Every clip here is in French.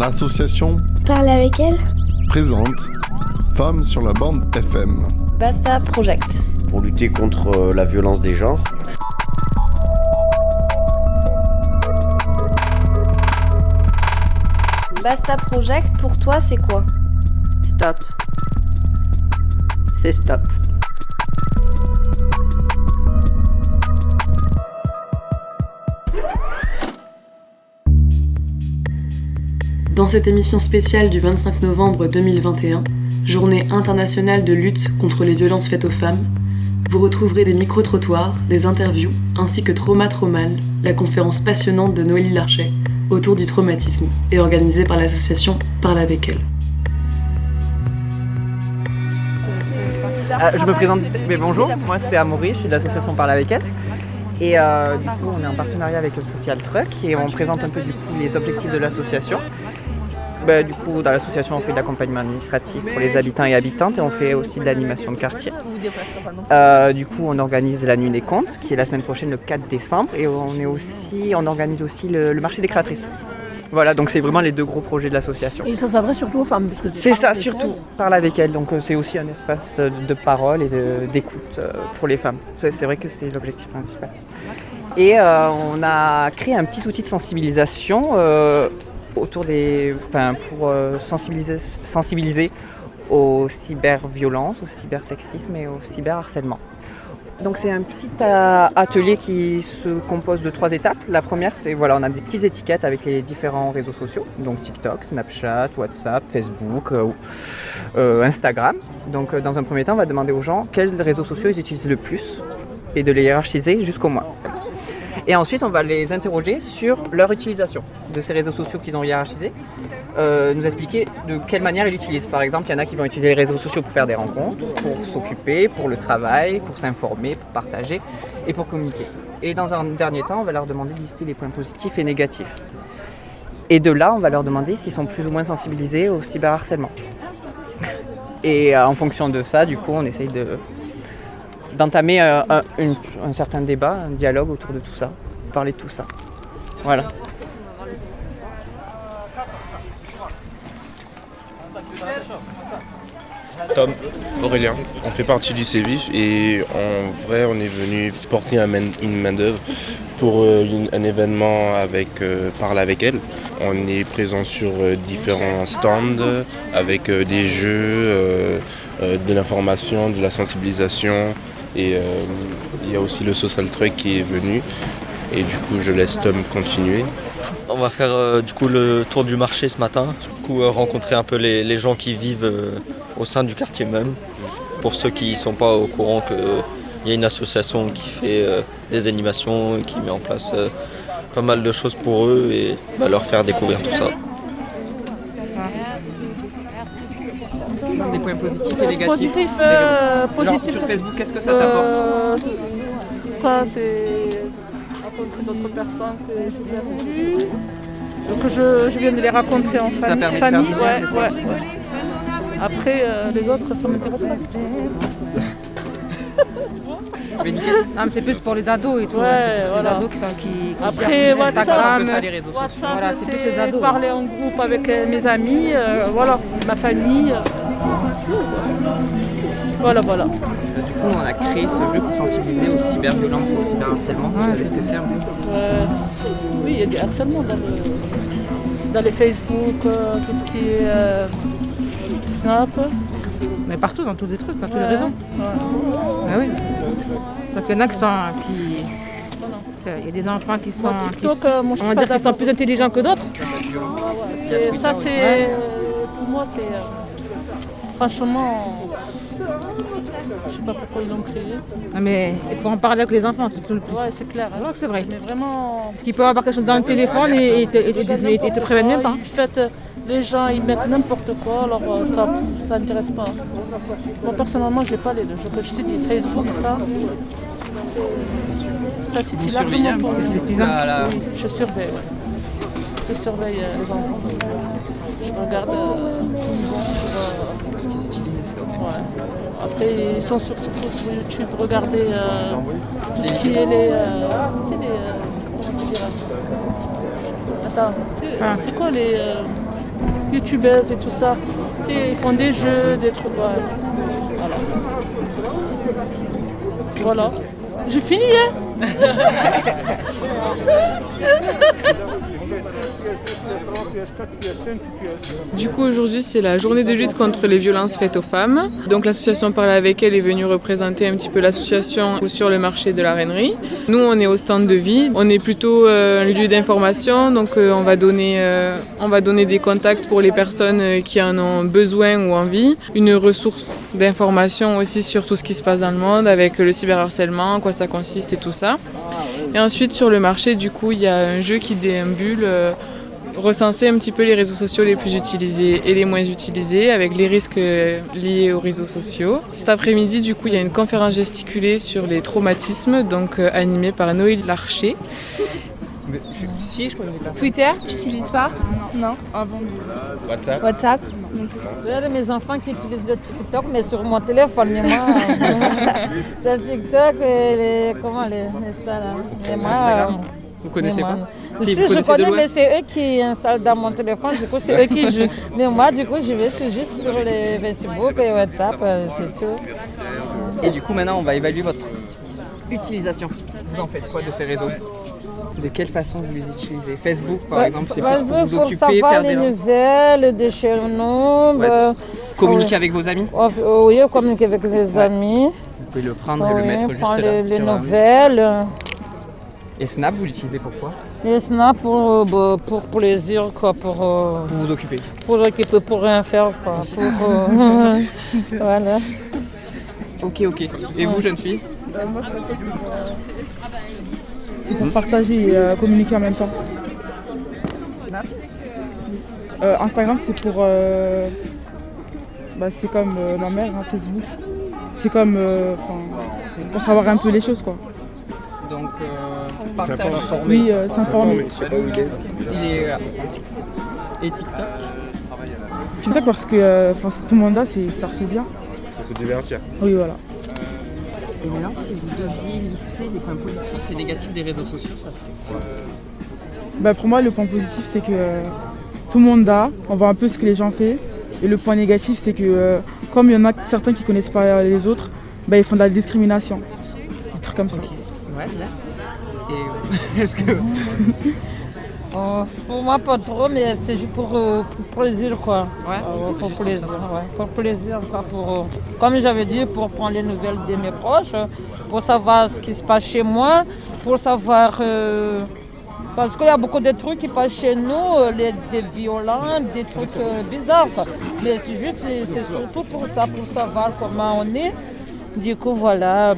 L'association Parle avec elle présente Femmes sur la bande FM. Basta Project. Pour lutter contre la violence des genres. Basta Project, pour toi, c'est quoi ? Stop. C'est stop. Dans cette émission spéciale du 25 novembre 2021, journée internationale de lutte contre les violences faites aux femmes, vous retrouverez des micro-trottoirs, des interviews, ainsi que Trauma Traumal, la conférence passionnante de Noélie Larchet autour du traumatisme et organisée par l'association Parle avec elle. Je me présente vite, mais bonjour, moi c'est Amaury, je suis de l'association Parle avec elle. Et du coup on est en partenariat avec le Social Truck et on présente un peu du coup les objectifs de l'association. Du coup dans l'association on fait de l'accompagnement administratif pour les habitants et habitantes et on fait aussi de l'animation de quartier. Du coup on organise la Nuit des Contes qui est la semaine prochaine le 4 décembre et on organise aussi le marché des créatrices. Voilà, donc c'est vraiment les deux gros projets de l'association. Et ça s'adresse surtout aux femmes parce que c'est ça, surtout, Parle avec elles. Donc c'est aussi un espace de parole et d'écoute pour les femmes. C'est vrai que c'est l'objectif principal. Et on a créé un petit outil de sensibilisation pour sensibiliser aux cyberviolences, au cybersexisme et au cyberharcèlement. Donc c'est un petit atelier qui se compose de 3 étapes. La première, c'est on a des petites étiquettes avec les différents réseaux sociaux, donc TikTok, Snapchat, WhatsApp, Facebook, Instagram. Donc dans un premier temps, on va demander aux gens quels réseaux sociaux ils utilisent le plus et de les hiérarchiser jusqu'au moins. Et ensuite, on va les interroger sur leur utilisation de ces réseaux sociaux qu'ils ont hiérarchisés, nous expliquer de quelle manière ils l'utilisent. Par exemple, il y en a qui vont utiliser les réseaux sociaux pour faire des rencontres, pour s'occuper, pour le travail, pour s'informer, pour partager et pour communiquer. Et dans un dernier temps, on va leur demander de lister les points positifs et négatifs. Et de là, on va leur demander s'ils sont plus ou moins sensibilisés au cyberharcèlement. Et en fonction de ça, du coup, on essaye d'entamer un certain débat, un dialogue autour de tout ça, parler de tout ça. Voilà. Tom, Aurélien, on fait partie du CEVIF et en vrai on est venu porter une main d'œuvre pour un événement avec Parle avec elle. On est présent sur différents stands avec des jeux, de l'information, de la sensibilisation et il y a aussi le Social Truck qui est venu et du coup je laisse Tom continuer. On va faire le tour du marché ce matin, rencontrer un peu les gens qui vivent au sein du quartier même. Pour ceux qui ne sont pas au courant qu'il y a une association qui fait des animations et qui met en place pas mal de choses pour eux et leur faire découvrir tout ça. Des points positifs et négatifs. Positif. Sur Facebook, qu'est-ce que ça t'apporte Ça c'est rencontrer d'autres personnes que je viens de donc je viens de les rencontrer en famille. Ça permet de faire du bien, c'est ça. Ouais. Après les autres ça m'intéresse pas. Non mais c'est plus pour les ados et tout. Ouais, c'est voilà. Les ados qui après Instagram, ça, les réseaux sociaux. Voilà, c'est plus les ados. Parler en groupe avec mes amis, ma famille. Voilà. Du coup, on a créé ce jeu pour sensibiliser aux cyberviolences et au cyberharcèlement. Vous savez ce que c'est un peu ? Oui, il y a du harcèlement dans les Facebook, tout ce qui est Snap. Mais partout, dans tous les trucs, dans tous les réseaux. Ouais. Oui. Donc il y en a qui il y a des enfants qui sont, TikTok, qui sont plus intelligents que d'autres. Pour moi, c'est franchement, je sais pas pourquoi ils l'ont créé. Non, mais il faut en parler avec les enfants, c'est tout le plus. Ouais, c'est clair. Alors que c'est vrai. Mais vraiment. Parce qu'ils peuvent avoir quelque chose dans le téléphone et te préviennent même pas. En fait, les gens ils mettent n'importe quoi, alors ça n'intéresse pas. Moi personnellement, je n'ai pas les deux. Je te dis Facebook, ça suffit largement pour c'est suffisant. Oui, je surveille. Ouais. Je surveille les enfants. Je regarde ce qu'ils utilisent. Ouais. Après, ils sont sur YouTube, regardez tout ce qui est les. Comment dire, attends, c'est quoi les. youtubeuses et tout ça. Tu sais, ils font des jeux, des trucs. Ouais. Voilà. Voilà. J'ai fini, hein. Du coup, aujourd'hui, c'est la journée de lutte contre les violences faites aux femmes. Donc l'association Parler avec elle est venue représenter un petit peu l'association sur le marché de la Reinerie. Nous, on est au stand de vie. On est plutôt un lieu d'information. Donc on va donner des contacts pour les personnes qui en ont besoin ou envie. Une ressource d'information aussi sur tout ce qui se passe dans le monde avec le cyberharcèlement, en quoi ça consiste et tout ça. Et ensuite, sur le marché, du coup, il y a un jeu qui déambule, recenser un petit peu les réseaux sociaux les plus utilisés et les moins utilisés, avec les risques liés aux réseaux sociaux. Cet après-midi, du coup, il y a une conférence gesticulée sur les traumatismes, donc animée par Noélie Larcher. Si, je connais pas. Twitter, tu n'utilises pas? Non. WhatsApp. J'ai mes enfants qui utilisent le TikTok, mais sur mon téléphone, mais moi, le TikTok, comment les ça là. Mais moi, vous connaissez pas? Si, je connais, mais c'est eux qui installent dans mon téléphone, du coup, c'est eux qui jouent. Mais moi, du coup, je vais juste sur les Facebook et WhatsApp, c'est tout. Et du coup, maintenant, on va évaluer votre utilisation. Vous en faites quoi de ces réseaux? De quelle façon vous les utilisez? Facebook, par exemple, c'est plus pour vous occuper, faire des nouvelles de chez nous. Ouais. Communiquer avec vos amis? Oui, communiquer avec les amis. Vous pouvez le prendre et le mettre juste là. Les nouvelles. Et Snap, vous l'utilisez pourquoi? Et Snap pour plaisir, quoi, pour vous occuper. Pour occuper, pour rien faire, quoi. Voilà. Ok. Et vous, jeune fille? C'est pour partager et communiquer en même temps. Snap? Instagram, c'est pour... c'est comme ma mère, hein, Facebook. C'est comme... pour savoir un peu les choses, quoi. Donc, partager. Oui, s'informer. Et TikTok? TikTok parce que tout le monde a, ça marche bien. Pour se divertir. Oui, voilà. Et maintenant, si vous deviez lister les points positifs et négatifs des réseaux sociaux, ça serait quoi? Pour moi, le point positif, c'est que tout le monde a, on voit un peu ce que les gens font. Et le point négatif, c'est que comme il y en a certains qui ne connaissent pas les autres, ils font de la discrimination. Des trucs comme ça. Okay. Ouais, bien. Et est-ce que... pour moi, pas trop, mais c'est juste pour plaisir, quoi. Ouais, pour plaisir, ouais. Pour plaisir, quoi. Comme j'avais dit, pour prendre les nouvelles de mes proches, pour savoir ce qui se passe chez moi, pour savoir... parce qu'il y a beaucoup de trucs qui passent chez nous, des violents, des trucs bizarres, quoi. Mais c'est surtout pour ça, pour savoir comment on est. Du coup, voilà,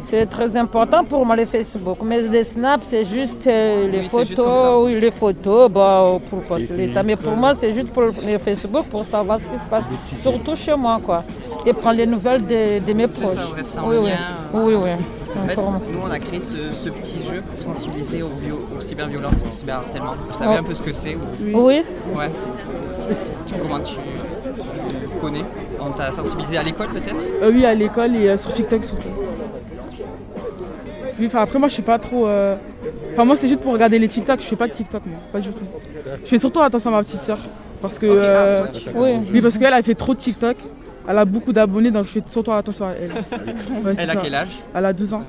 c'est très important pour moi, les Facebook. Mais les snaps, c'est juste les photos. Oui, les photos, pour passer le temps. Mais pour moi, c'est juste pour les Facebook, pour savoir ce qui se passe, surtout chez moi, quoi. Et prendre les nouvelles de mes proches. Ça, on reste en lien. Oui. En fait, nous, on a créé ce petit jeu pour sensibiliser aux cyberviolences, au cyberharcèlement. Vous savez un peu ce que c'est? Oui. Ouais. Comment tu connais? On t'a sensibilisé à l'école, peut-être? Oui, à l'école et sur TikTok surtout. Oui, après moi je suis pas trop... moi c'est juste pour regarder les TikTok, je fais pas de TikTok moi, pas du tout. Je fais surtout attention à ma petite sœur. Parce que... Oui, parce qu'elle a fait trop de TikTok. Elle a beaucoup d'abonnés donc je fais surtout attention à elle. Ouais, elle a quel âge? Elle a 12 ans.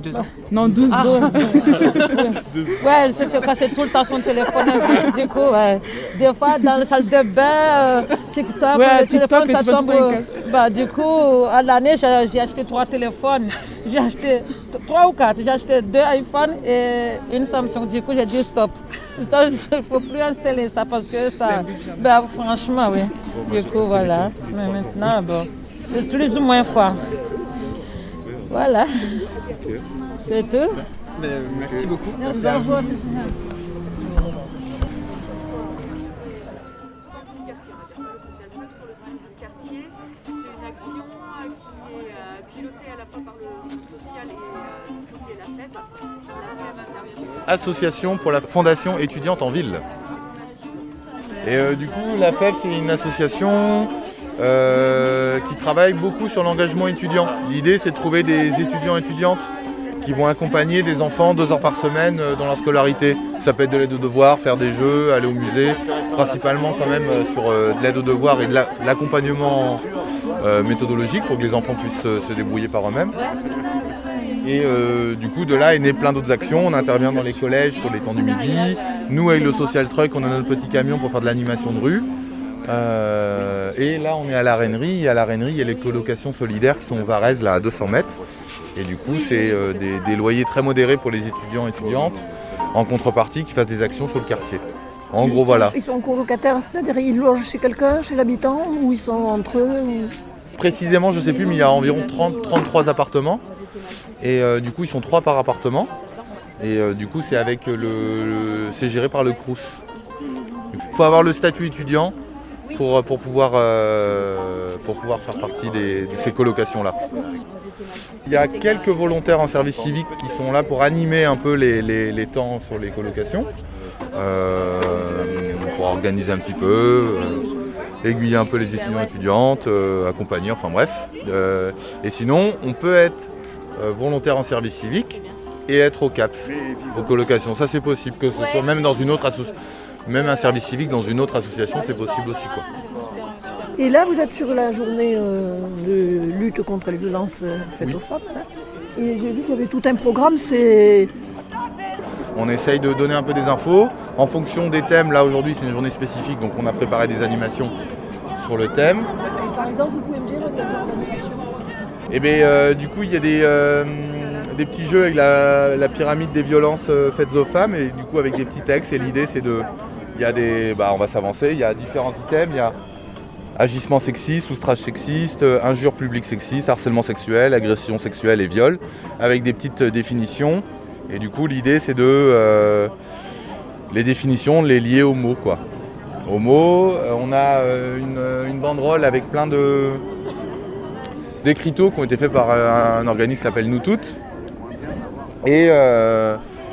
2 ans? Non, 12 ans. Ouais, elle se fait casser tout le temps son téléphone. Du coup, ouais. Des fois, dans la salle de bain, TikTok, le téléphone, ça tombe. Du coup, à l'année, j'ai acheté 3 téléphones. J'ai acheté 3 ou 4. J'ai acheté 2 iPhones et une Samsung. Du coup, j'ai dit stop. Il ne faut plus installer ça parce que ça... franchement, oui. Du coup, voilà. Mais maintenant, c'est plus ou moins quoi. Voilà. C'est tout. Merci beaucoup. Merci à vous. Association pour la Fondation étudiante en ville. Et du coup, la FEF, c'est une association qui travaille beaucoup sur l'engagement étudiant. L'idée, c'est de trouver des étudiants et étudiantes qui vont accompagner des enfants 2 heures par semaine dans leur scolarité. Ça peut être de l'aide aux devoirs, faire des jeux, aller au musée, principalement quand même sur de l'aide aux devoirs et de l'accompagnement méthodologique pour que les enfants puissent se débrouiller par eux-mêmes. Et du coup, de là est né plein d'autres actions. On intervient dans les collèges sur les temps du midi. Nous, avec le Social Truck, on a notre petit camion pour faire de l'animation de rue. Et là, on est à la Rainerie. Et à la Rainerie, il y a les colocations solidaires qui sont au Varèse, là, à 200 mètres. Et du coup, c'est des loyers très modérés pour les étudiants et étudiantes, en contrepartie, qui fassent des actions sur le quartier. En gros, voilà. Ils sont colocataires, c'est-à-dire ils logent chez quelqu'un, chez l'habitant, ou ils sont entre eux Précisément, je ne sais plus, mais il y a environ 33 appartements. Et du coup, ils sont 3 par appartement. Et du coup, c'est c'est géré par le Crous. Il faut avoir le statut étudiant pour pouvoir faire partie de ces colocations-là. Il y a quelques volontaires en service civique qui sont là pour animer un peu les temps sur les colocations. Pour organiser un petit peu, aiguiller un peu les étudiants et étudiantes, accompagner, enfin bref. Et sinon, on peut être volontaire en service civique et être au CAPS, aux colocations. Ça c'est possible, que ce soit même dans une autre association, même un service civique dans une autre association, c'est possible aussi, quoi. Et là, vous êtes sur la journée de lutte contre les violences faites aux femmes. Hein. Et j'ai vu qu'il y avait tout un programme, On essaye de donner un peu des infos. En fonction des thèmes, là aujourd'hui c'est une journée spécifique, donc on a préparé des animations sur le thème. Et par exemple, vous pouvez me dire quel genre d'animation ? Et bien du coup il y a des petits jeux avec la pyramide des violences faites aux femmes, et du coup avec des petits textes, et l'idée c'est on va s'avancer, il y a différents items, il y a agissement sexiste, outrage sexiste, injure publique sexiste, harcèlement sexuel, agression sexuelle et viol, avec des petites définitions. Et du coup, l'idée, c'est les définitions, les lier aux mots, quoi. Aux mots, on a une banderole avec plein d'écriteaux qui ont été faits par un organisme qui s'appelle Nous Toutes. Et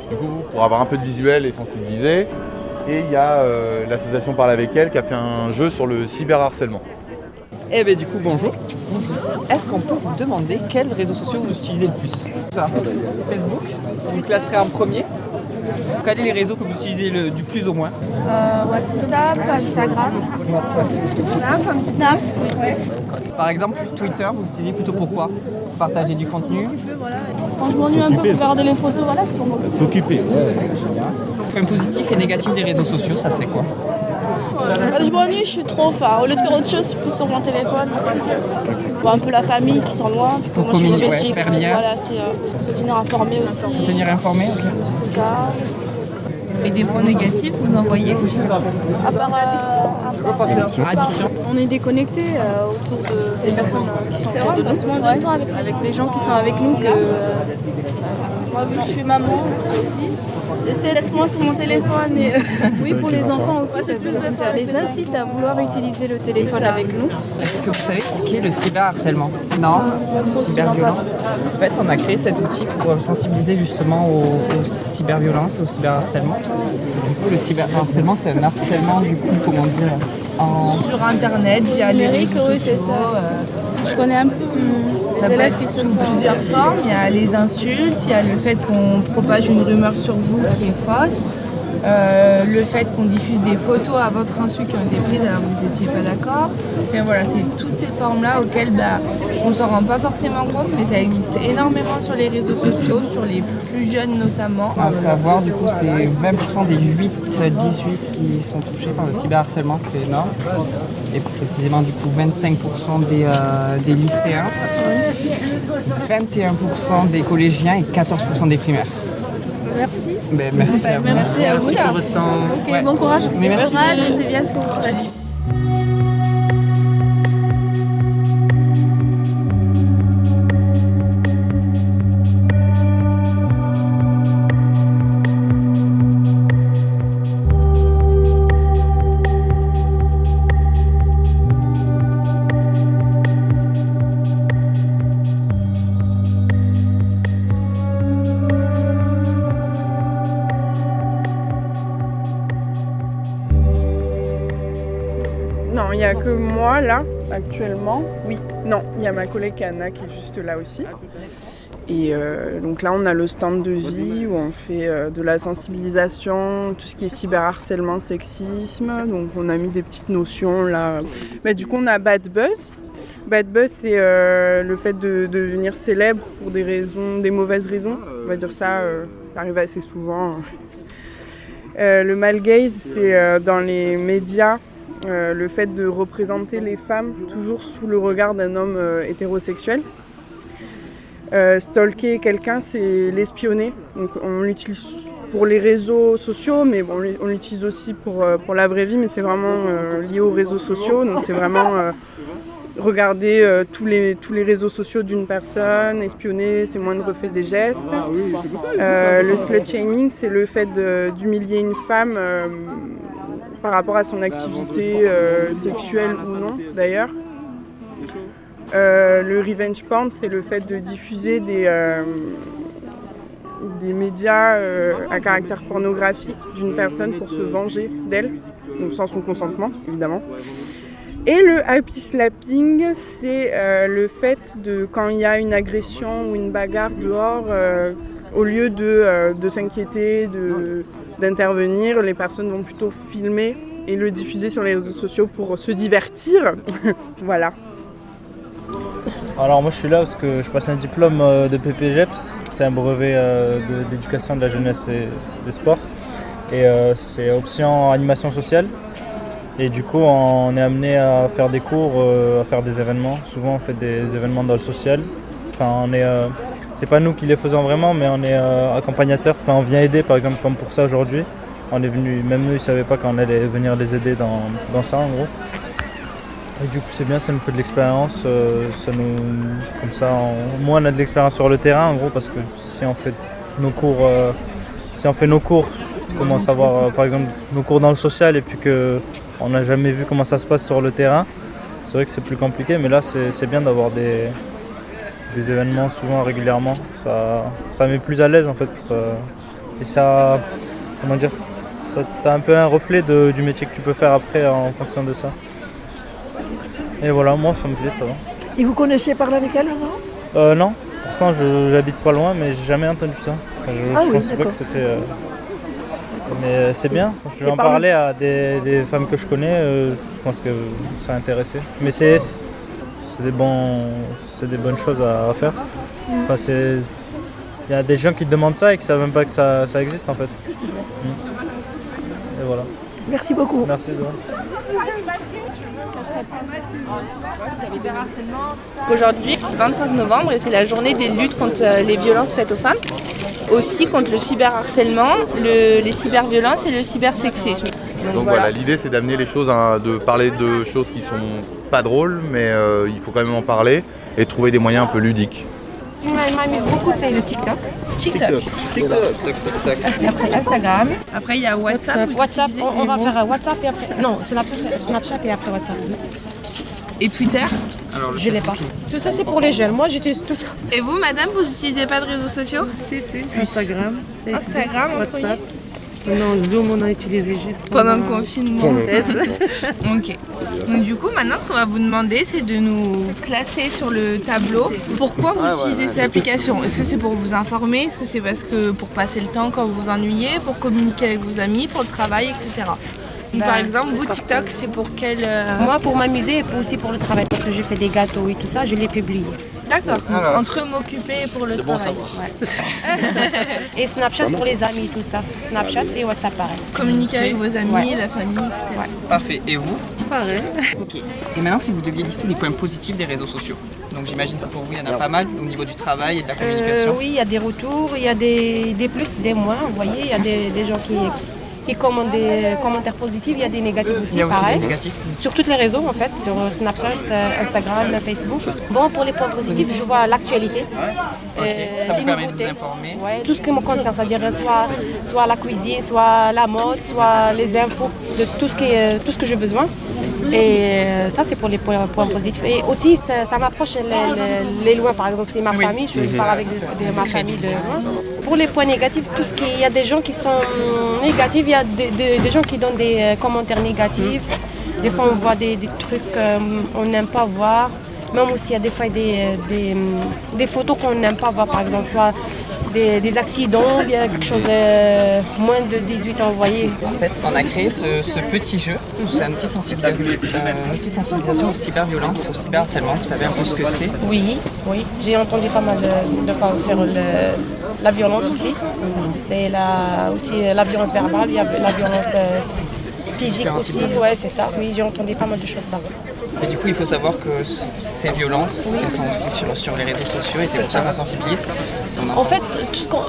du coup, pour avoir un peu de visuel et sensibiliser. Et il y a l'association Parle avec elle qui a fait un jeu sur le cyberharcèlement. Eh bien du coup, bonjour. Est-ce qu'on peut vous demander quels réseaux sociaux vous utilisez le plus ? Ça, Facebook, vous classerez en premier. Quels sont les réseaux que vous utilisez du plus au moins ? WhatsApp, Instagram. Snap. Par exemple, Twitter, vous l'utilisez plutôt pour quoi ? Pour partager du contenu ? Quand je m'ennuie un peu pour regarder les photos, voilà, c'est pour moi. S'occuper. Un positif et négatif des réseaux sociaux, ça serait quoi ? Quand je m'ennuie, je suis trop. Au lieu de faire autre chose, je suis plus sur mon téléphone. Voir un peu la famille qui sont loin. Pour moi, je suis en communiquer, Belgique. faire lien. Voilà, c'est se tenir informé aussi. Se tenir informé, ok. C'est ça. Et des points négatifs, vous en voyez ? À part addiction. On est déconnecté autour des personnes qui sont autour de nous. On passe moins de temps avec les gens qui sont avec nous que... moi, vu que je suis maman aussi, j'essaie d'être moins sur mon téléphone. Et Oui, pour les enfants aussi, parce que ça les incite à vouloir utiliser le téléphone avec nous. Est-ce que vous savez ce qu'est le cyberharcèlement ? Non, cyberviolence. En fait, on a créé cet outil pour sensibiliser justement aux cyberviolences et au cyberharcèlement. Du coup, le cyberharcèlement, c'est un harcèlement, du coup, comment dire, Sur Internet, via les réseaux oui, c'est sociaux. ça. Je connais un peu Ça peut être sous plusieurs formes. Il y a les insultes, il y a le fait qu'on propage une rumeur sur vous qui est fausse, le fait qu'on diffuse des photos à votre insu qui ont été prises alors que vous n'étiez pas d'accord. Et voilà, c'est toutes ces formes-là auxquelles on ne s'en rend pas forcément compte, mais ça existe énormément sur les réseaux sociaux, sur les plus jeunes notamment. À savoir, du coup, c'est 20% des 8-18 qui sont touchés par le cyberharcèlement, c'est énorme. Et plus précisément, du coup, 25% des lycéens, 21% des collégiens et 14% des primaires. Merci. Merci à vous. Merci à vous. pour votre temps. Ok, Ouais. bon courage. Mais merci. Bon courage, c'est bien ce que vous faites. Non, il n'y a que moi là, actuellement. Oui, non, il y a ma collègue Anna qui est juste là aussi. Et donc là, on a le stand de vie où on fait de la sensibilisation, tout ce qui est cyberharcèlement, sexisme. Donc on a mis des petites notions là. Mais du coup, on a Bad Buzz. Bad Buzz, c'est le fait de devenir célèbre pour des raisons, des mauvaises raisons. On va dire ça, ça arrive assez souvent. Le male gaze, c'est dans les médias. Le fait de représenter les femmes toujours sous le regard d'un homme hétérosexuel. Stalker quelqu'un, c'est l'espionner. Donc on l'utilise pour les réseaux sociaux, mais bon, on l'utilise aussi pour la vraie vie, mais c'est vraiment lié aux réseaux sociaux. Donc c'est vraiment regarder tous les réseaux sociaux d'une personne, espionner ses moindres faits et gestes. Le slut-shaming, c'est le fait d'humilier une femme par rapport à son activité sexuelle ou non, d'ailleurs. Le revenge porn, c'est le fait de diffuser des médias à caractère pornographique d'une personne pour se venger d'elle, donc sans son consentement, évidemment. Et le happy slapping, c'est le fait de, quand il y a une agression ou une bagarre dehors, au lieu de s'inquiéter, d'intervenir, les personnes vont plutôt filmer et le diffuser sur les réseaux sociaux pour se divertir. Voilà. Alors moi je suis là parce que je passe un diplôme de PPGEPS, c'est un brevet d'éducation de la jeunesse et des sports. Et c'est option animation sociale. Et du coup on est amené à faire des cours, à faire des événements. Souvent on fait des événements dans le social. Enfin c'est pas nous qui les faisons vraiment, mais on est accompagnateurs. Enfin on vient aider, par exemple comme pour ça aujourd'hui. On est venu, même eux ils savaient pas qu'on allait venir les aider dans ça en gros. Et du coup c'est bien, ça nous fait de l'expérience, comme ça au moins on a de l'expérience sur le terrain en gros, parce que si on fait nos cours, on commence à avoir par exemple nos cours dans le social et puis qu'on n'a jamais vu comment ça se passe sur le terrain, c'est vrai que c'est plus compliqué, mais là c'est bien d'avoir des événements souvent régulièrement, ça met plus à l'aise en fait, et ça, comment dire, ça t'as un peu un reflet du métier que tu peux faire après en fonction de ça. Et voilà, moi ça me plaît, ça va. Et vous connaissiez parler avec elle avant ? Non, pourtant j'habite pas loin, mais j'ai jamais entendu ça. Je pensais pas que c'était... Mais c'est bien, je vais en parler à des femmes que je connais, je pense que ça a intéressé. Mais c'est des bonnes choses à faire. Enfin, il y a des gens qui te demandent ça et qui savent même pas que ça existe en fait. Et voilà. Merci beaucoup. Merci de Aujourd'hui, 25 novembre, et c'est la journée des luttes contre les violences faites aux femmes, aussi contre le cyberharcèlement, les cyberviolences et le cybersexisme. Donc voilà, l'idée c'est d'amener les choses, de parler de choses qui sont pas drôles, mais il faut quand même en parler et trouver des moyens un peu ludiques. Ce qui m'amuse beaucoup, c'est le TikTok. TikTok. Et après Instagram. Après il y a WhatsApp. WhatsApp, on va faire WhatsApp et après. Non, Snapchat et après WhatsApp. Et Twitter? Je l'ai pas. Tout ça c'est pour les jeunes. Moi j'utilise tout ça. Et vous, madame, vous n'utilisez pas de réseaux sociaux? Si. Instagram, Facebook, Instagram, WhatsApp. Non, Zoom, on a utilisé juste pendant le confinement. Ok. Donc du coup, maintenant, ce qu'on va vous demander, c'est de nous classer sur le tableau. Pourquoi vous utilisez cette application? Est-ce que c'est pour vous informer? Est-ce que c'est parce que pour passer le temps quand vous vous ennuyez? Pour communiquer avec vos amis? Pour le travail, etc. Donc, par exemple, vous, TikTok, c'est pour quel... Moi, pour m'amuser et aussi pour le travail. Parce que j'ai fait des gâteaux et tout ça, je l'ai publié. D'accord. Entre m'occuper et pour le travail. Ouais. Et Snapchat pour les amis, tout ça. Snapchat et WhatsApp, pareil. Communiquer avec vos amis, la famille, etc. Parfait. Et vous? Pareil. Ok. Et maintenant, si vous deviez lister des points positifs des réseaux sociaux. Donc j'imagine que pour vous, il y en a pas mal au niveau du travail et de la communication. Oui, il y a des retours, il y a des plus, des moins. Vous voyez, il y a des gens qui commentent des commentaires positifs, il y a des négatifs aussi. Il y a aussi pareil. des négatifs. Sur toutes les réseaux en fait, sur Snapchat, Instagram, Facebook. Bon, pour les points positifs, je vois l'actualité. Ça vous permet de vous informer. Ouais, tout ce qui me concerne, c'est-à-dire soit la cuisine, soit la mode, soit les infos, de tout ce que j'ai besoin. Et ça, c'est pour les points positifs. Et aussi, ça m'approche les loin. Par exemple, c'est ma famille, je parle avec ma famille de loin. Pour les points négatifs, il y a des gens qui sont négatifs, il y a des gens qui donnent des commentaires négatifs. Des fois, on voit des trucs qu'on n'aime pas voir. Même aussi, il y a des fois des photos qu'on n'aime pas voir, par exemple, soit des accidents, bien quelque chose de moins de 18 ans, vous voyez. En fait, on a créé ce petit jeu. C'est un outil de sensibilisation aux cyberviolences, au cyberharcèlement. Vous savez un peu ce que c'est? Oui, j'ai entendu pas mal de fois sur la violence aussi. Et aussi la violence verbale, il y a la violence physique aussi. Ouais, c'est ça. Oui, j'ai entendu pas mal de choses ça. Et du coup, il faut savoir que ces violences, elles sont aussi sur les réseaux sociaux et c'est pour ça qu'on sensibilise. En fait,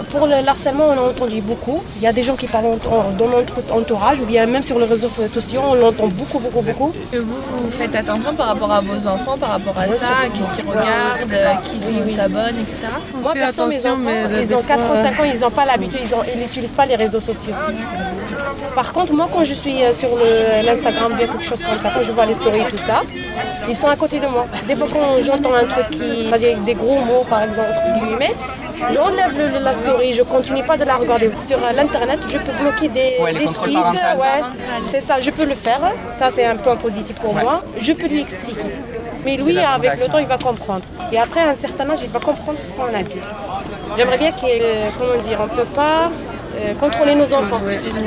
pour le harcèlement, on a entendu beaucoup. Il y a des gens qui parlent dans notre entourage ou bien même sur les réseaux sociaux, on l'entend beaucoup. Vous faites attention par rapport à vos enfants, par rapport à ça, qu'est-ce qu'ils regardent, qui s'abonnent, etc. Moi, perso, mes enfants, ils ont 4 ou 5 ans, ils n'ont pas l'habitude, ils n'utilisent pas les réseaux sociaux. Par contre, moi, quand je suis sur l'Instagram, bien quelque chose comme ça, quand je vois les stories et tout ça, ils sont à côté de moi. Des fois, quand j'entends un truc avec des gros mots, par exemple, entre guillemets, j'enlève la story, je continue pas de la regarder. Sur l'internet, je peux bloquer des sites. Ouais, c'est ça, je peux le faire. Ça, c'est un point positif pour moi. Je peux lui expliquer. Mais lui, avec le temps, il va comprendre. Et après, à un certain âge, il va comprendre ce qu'on a dit. J'aimerais bien on ne peut pas contrôler nos enfants,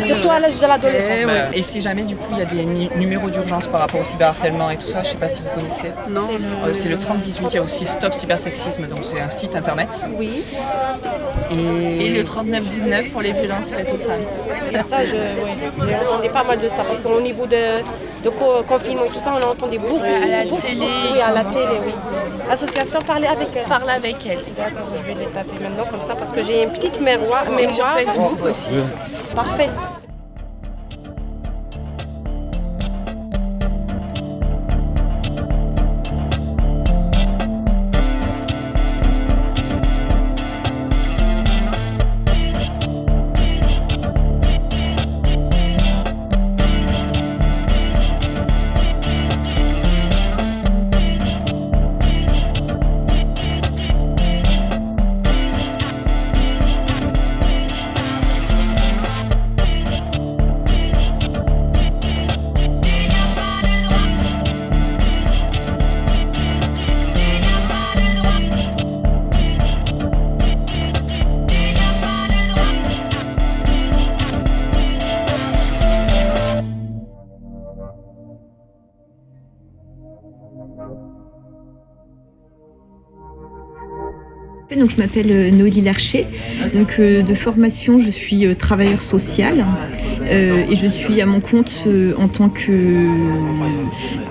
surtout à l'âge de l'adolescence. Et si jamais du coup il y a des numéros d'urgence par rapport au cyberharcèlement et tout ça, je ne sais pas si vous connaissez. Non. C'est le 3018, il y a aussi Stop Cybersexisme, donc c'est un site internet. Oui. Et le 3919 pour les violences faites aux femmes. Ça, j'ai entendu pas mal de ça, parce qu'au niveau de confinement et tout ça, on a entendu beaucoup. À la télé. Oui, à la télé, oui. Association, parler avec elle. Parler avec elle. D'accord, je vais les taper maintenant comme ça, parce que j'ai une petite mémoire. Et sur Facebook aussi. Parfait. Donc, je m'appelle Noélie Larcher. Donc, de formation, je suis travailleur social et je suis à mon compte en tant que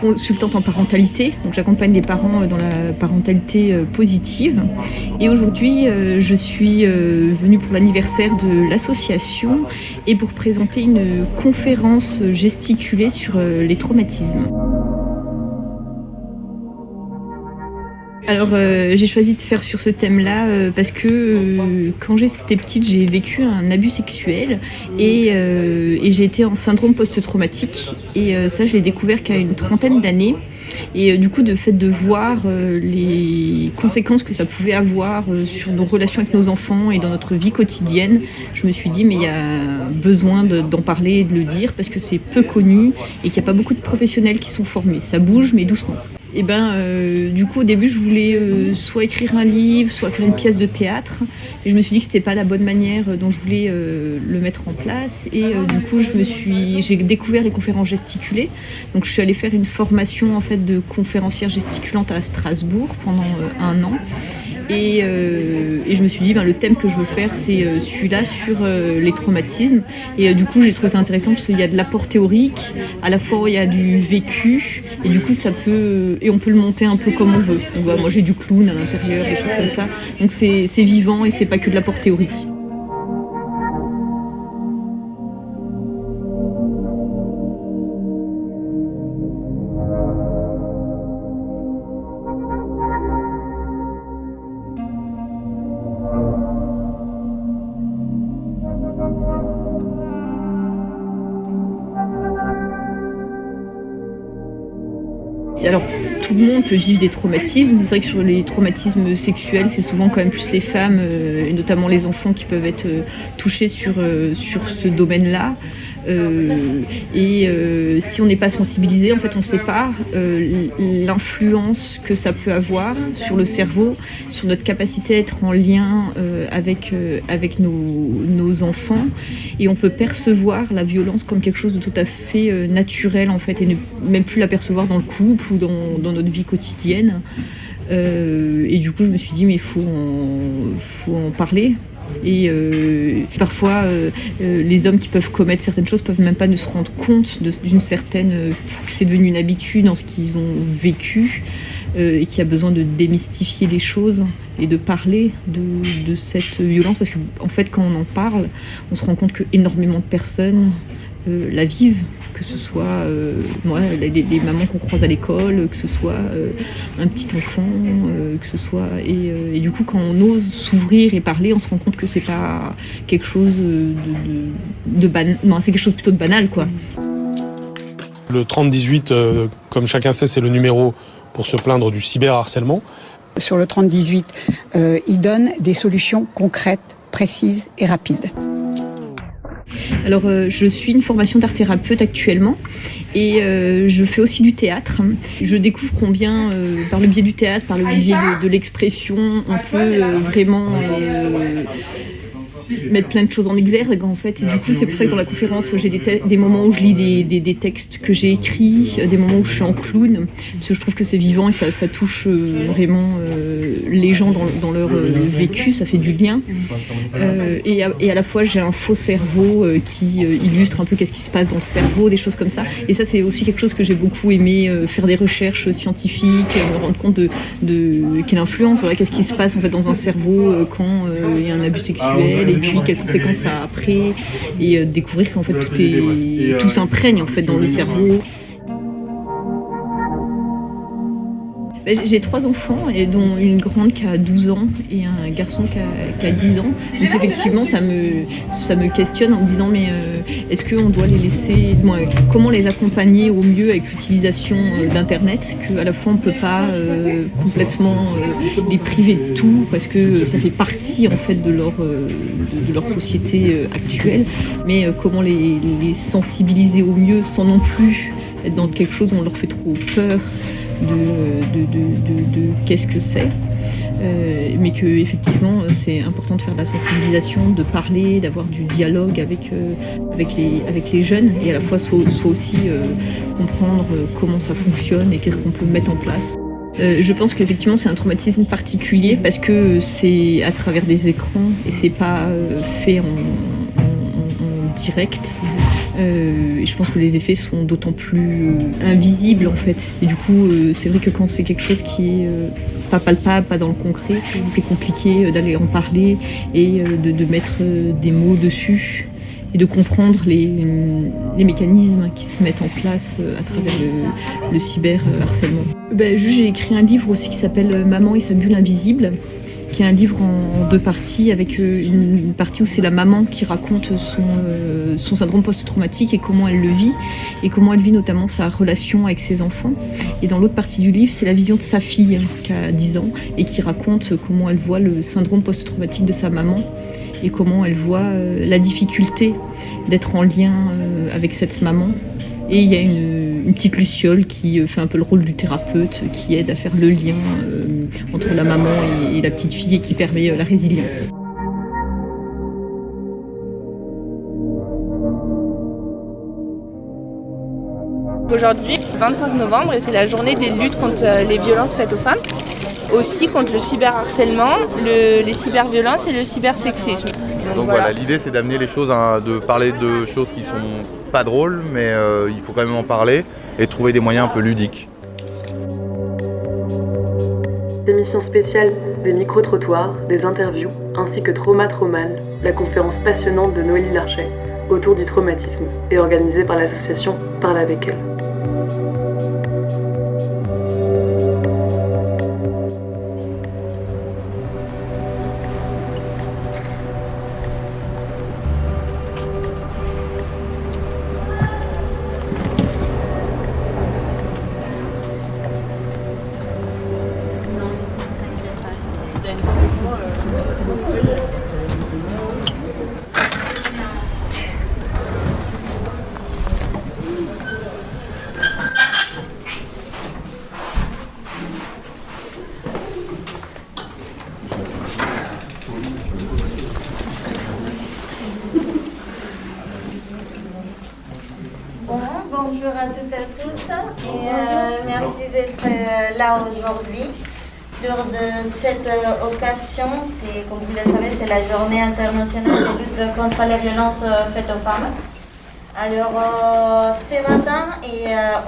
consultante en parentalité. Donc, j'accompagne les parents dans la parentalité positive. Et aujourd'hui, je suis venue pour l'anniversaire de l'association et pour présenter une conférence gesticulée sur les traumatismes. Alors j'ai choisi de faire sur ce thème-là parce que quand j'étais petite, j'ai vécu un abus sexuel et j'ai été en syndrome post-traumatique et ça je l'ai découvert qu'à une trentaine d'années. Et du coup, de fait de voir les conséquences que ça pouvait avoir sur nos relations avec nos enfants et dans notre vie quotidienne, je me suis dit mais il y a besoin d'en parler et de le dire parce que c'est peu connu et qu'il n'y a pas beaucoup de professionnels qui sont formés. Ça bouge mais doucement. Et du coup au début je voulais soit écrire un livre, soit faire une pièce de théâtre et je me suis dit que c'était pas la bonne manière dont je voulais le mettre en place et du coup j'ai découvert les conférences gesticulées. Donc je suis allée faire une formation en fait de conférencière gesticulante à Strasbourg pendant 1 an. Et je me suis dit, le thème que je veux faire, c'est celui-là sur les traumatismes. Et du coup, j'ai trouvé ça intéressant parce qu'il y a de l'apport théorique, à la fois il y a du vécu, et du coup, on peut le monter un peu comme on veut. Donc, moi, j'ai du clown à l'intérieur, des choses comme ça. Donc, c'est vivant et c'est pas que de l'apport théorique. Alors, tout le monde peut vivre des traumatismes. C'est vrai que sur les traumatismes sexuels, c'est souvent quand même plus les femmes, et notamment les enfants, qui peuvent être touchés sur ce domaine-là. Si on n'est pas sensibilisé, en fait, on ne sait pas l'influence que ça peut avoir sur le cerveau, sur notre capacité à être en lien avec nos enfants, et on peut percevoir la violence comme quelque chose de tout à fait naturel, en fait, et ne même plus la percevoir dans le couple ou dans notre vie quotidienne. Et du coup, je me suis dit, mais il faut en parler. Et parfois, les hommes qui peuvent commettre certaines choses peuvent même pas ne se rendre compte d'une certaine... que c'est devenu une habitude dans ce qu'ils ont vécu, et qu'il y a besoin de démystifier les choses et de parler de cette violence, parce qu'en fait, quand on en parle, on se rend compte que énormément de personnes la vivent, que ce soit les mamans qu'on croise à l'école, que ce soit un petit enfant, que ce soit... Et du coup, quand on ose s'ouvrir et parler, on se rend compte que c'est pas quelque chose de banal. Non, c'est quelque chose plutôt de banal, quoi. Le 3018, comme chacun sait, c'est le numéro pour se plaindre du cyberharcèlement. Sur le 3018, il donne des solutions concrètes, précises et rapides. Alors, je suis une formation d'art thérapeute actuellement, et je fais aussi du théâtre. Je découvre combien, par le biais du théâtre, par le biais de l'expression, on peut vraiment mettre plein de choses en exergue, en fait. Et du coup, c'est pour ça que dans la conférence, j'ai des moments où je lis des textes que j'ai écrits, des moments où je suis en clown, parce que je trouve que c'est vivant et ça touche vraiment les gens dans leur vécu, ça fait du lien. Et à la fois, j'ai un faux cerveau qui illustre un peu qu'est-ce qui se passe dans le cerveau, des choses comme ça. Et ça, c'est aussi quelque chose que j'ai beaucoup aimé, faire des recherches scientifiques, me rendre compte de quelle influence, voilà, qu'est-ce qui se passe en fait dans un cerveau quand il y a un abus sexuel, et puis quelles conséquences ça a après, et découvrir qu'en fait tout s'imprègne en fait dans le cerveau. J'ai 3 enfants, et dont une grande qui a 12 ans et un garçon qui a 10 ans. Donc effectivement, ça me questionne en me disant, mais est-ce qu'on doit les laisser... comment les accompagner au mieux avec l'utilisation d'Internet, qu'à la fois on ne peut pas complètement les priver de tout, parce que ça fait partie en fait de leur société actuelle, mais comment les sensibiliser au mieux sans non plus être dans quelque chose où on leur fait trop peur de qu'est-ce que c'est, mais que effectivement c'est important de faire de la sensibilisation, de parler, d'avoir du dialogue avec les jeunes, et à la fois soit aussi comprendre comment ça fonctionne et qu'est-ce qu'on peut mettre en place. Je pense qu'effectivement c'est un traumatisme particulier parce que c'est à travers des écrans et c'est pas fait en direct. Et je pense que les effets sont d'autant plus invisibles en fait. Et du coup, c'est vrai que quand c'est quelque chose qui est pas palpable, pas dans le concret, c'est compliqué d'aller en parler et de mettre des mots dessus et de comprendre les mécanismes qui se mettent en place à travers le cyberharcèlement. J'ai écrit un livre aussi qui s'appelle « Maman et sa bulle invisible », qui est un livre en 2 parties, avec une partie où c'est la maman qui raconte son syndrome post-traumatique et comment elle le vit, et comment elle vit notamment sa relation avec ses enfants. Et dans l'autre partie du livre, c'est la vision de sa fille, qui a 10 ans, et qui raconte comment elle voit le syndrome post-traumatique de sa maman, et comment elle voit la difficulté d'être en lien avec cette maman. Et il y a une petite Luciole qui fait un peu le rôle du thérapeute, qui aide à faire le lien entre la maman et la petite fille, et qui permet la résilience. Aujourd'hui, 25 novembre, et c'est la journée des luttes contre les violences faites aux femmes, aussi contre le cyberharcèlement, les cyberviolences et le cybersexisme. Donc voilà, l'idée c'est d'amener les choses, de parler de choses qui sont pas drôles, mais il faut quand même en parler et trouver des moyens un peu ludiques. Émission spéciale, des micro-trottoirs, des interviews, ainsi que Trauma Traumal, la conférence passionnante de Noélie Larchet autour du traumatisme, et organisée par l'association Parle avec elle. bonjour à toutes et à tous et merci d'être là aujourd'hui. Lors de cette occasion, comme vous le savez, c'est la journée internationale de lutte contre les violences faites aux femmes. Alors ce matin,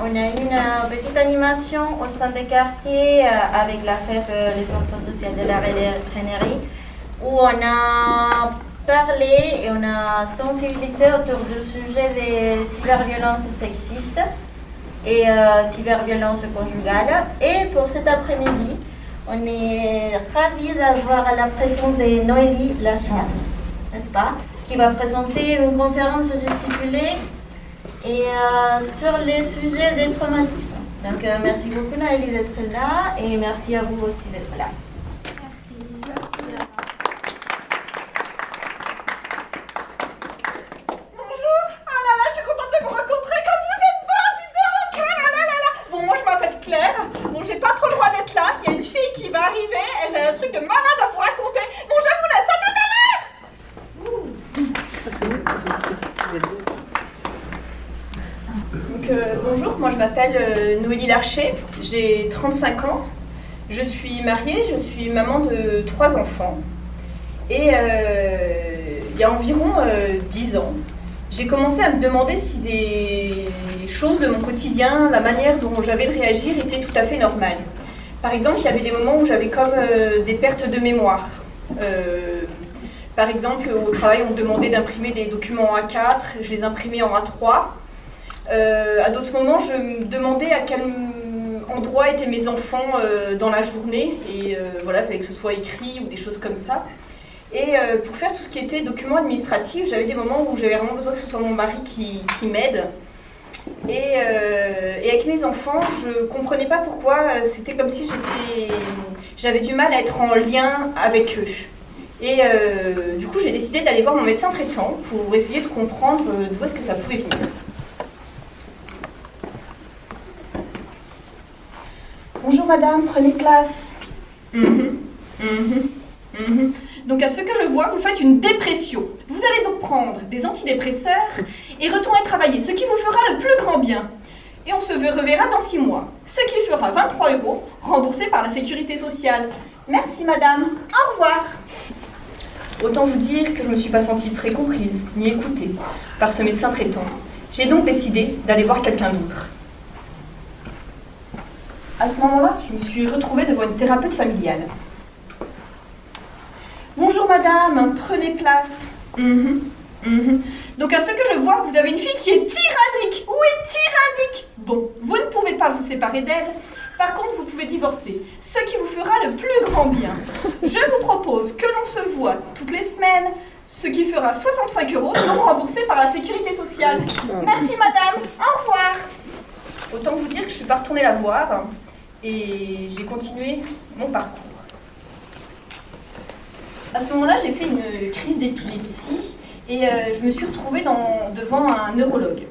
on a eu une petite animation au stand de quartier avec la FEF, le Centre social de la Rainerie, où on a parlé et on a sensibilisé autour du sujet des cyberviolences sexistes et cyberviolences conjugales. Et pour cet après-midi, on est ravis d'avoir la présence de Noélie Lachère, n'est-ce pas, qui va présenter une conférence gesticulée et sur les sujets des traumatismes. Donc merci beaucoup Noélie d'être là et merci à vous aussi d'être là. Bonjour, moi je m'appelle Noélie Larcher, j'ai 35 ans, je suis mariée, je suis maman de 3 enfants et il y a environ 10 ans, j'ai commencé à me demander si des choses de mon quotidien, la manière dont j'avais de réagir était tout à fait normale. Par exemple, il y avait des moments où j'avais comme des pertes de mémoire. Par exemple, au travail, on me demandait d'imprimer des documents en A4, je les imprimais en A3. À d'autres moments, je me demandais à quel endroit étaient mes enfants dans la journée. Et voilà, il fallait que ce soit écrit ou des choses comme ça. Et pour faire tout ce qui était documents administratifs, j'avais des moments où j'avais vraiment besoin que ce soit mon mari qui m'aide. Et avec mes enfants, je ne comprenais pas pourquoi c'était comme si j'avais du mal à être en lien avec eux. Et du coup, j'ai décidé d'aller voir mon médecin traitant pour essayer de comprendre d'où est-ce que ça pouvait venir. Bonjour madame, prenez place. Donc à ce que je vois, vous faites une dépression. Vous allez donc prendre des antidépresseurs et retourner travailler, ce qui vous fera le plus grand bien. Et on se reverra dans 6 mois, ce qui fera 23 € remboursés par la sécurité sociale. Merci madame, au revoir. Autant vous dire que je ne me suis pas sentie très comprise, ni écoutée par ce médecin traitant. J'ai donc décidé d'aller voir quelqu'un d'autre. À ce moment-là, je me suis retrouvée devant une thérapeute familiale. Bonjour madame, prenez place. Donc à ce que je vois, vous avez une fille qui est tyrannique. Oui, tyrannique. Bon, vous ne pouvez pas vous séparer d'elle. Par contre, vous pouvez divorcer, ce qui vous fera le plus grand bien. Je vous propose que l'on se voit toutes les semaines, ce qui fera 65 € non remboursés par la sécurité sociale. Merci madame, au revoir. Autant vous dire que je ne suis pas retournée la voir et j'ai continué mon parcours. À ce moment-là, j'ai fait une crise d'épilepsie et je me suis retrouvée devant un neurologue.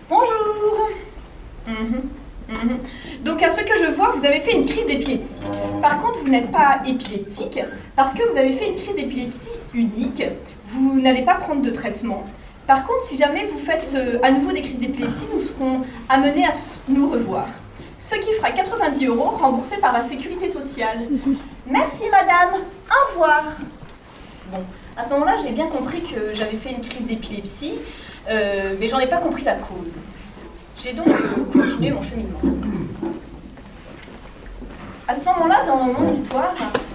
Bonjour. Donc à ce que je vois, vous avez fait une crise d'épilepsie. Par contre, vous n'êtes pas épileptique parce que vous avez fait une crise d'épilepsie unique. Vous n'allez pas prendre de traitement. Par contre, si jamais vous faites à nouveau des crises d'épilepsie, nous serons amenés à nous revoir. Ce qui fera 90 € remboursés par la sécurité sociale. Merci madame, au revoir. Bon, à ce moment-là, j'ai bien compris que j'avais fait une crise d'épilepsie, mais j'en ai pas compris la cause. J'ai donc continué mon cheminement. À ce moment-là, dans mon histoire,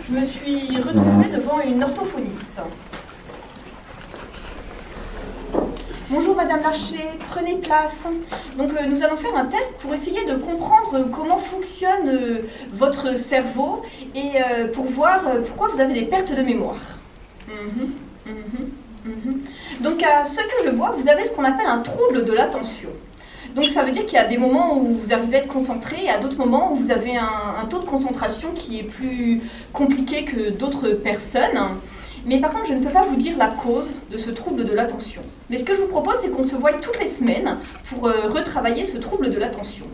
je me suis retrouvée devant une orthophoniste. Bonjour Madame Larcher, prenez place. Donc nous allons faire un test pour essayer de comprendre comment fonctionne votre cerveau et pour voir pourquoi vous avez des pertes de mémoire. Donc à ce que je vois, vous avez ce qu'on appelle un trouble de l'attention. Donc ça veut dire qu'il y a des moments où vous arrivez à être concentré et à d'autres moments où vous avez un taux de concentration qui est plus compliqué que d'autres personnes. Mais par contre, je ne peux pas vous dire la cause de ce trouble de l'attention. Mais ce que je vous propose, c'est qu'on se voie toutes les semaines pour retravailler ce trouble de l'attention.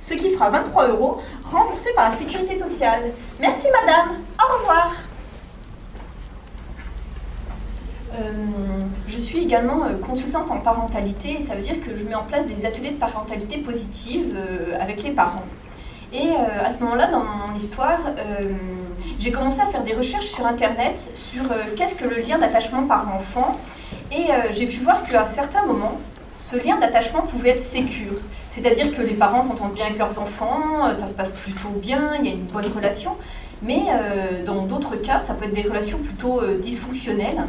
Ce qui fera 23 € remboursés par la sécurité sociale. Merci madame, au revoir. Je suis également consultante en parentalité, ça veut dire que je mets en place des ateliers de parentalité positive avec les parents. Et à ce moment-là, dans mon histoire, j'ai commencé à faire des recherches sur Internet sur qu'est-ce que le lien d'attachement parent-enfant. Et j'ai pu voir qu'à certains moments, ce lien d'attachement pouvait être sécure. C'est-à-dire que les parents s'entendent bien avec leurs enfants, ça se passe plutôt bien, il y a une bonne relation. Mais dans d'autres cas, ça peut être des relations plutôt dysfonctionnelles,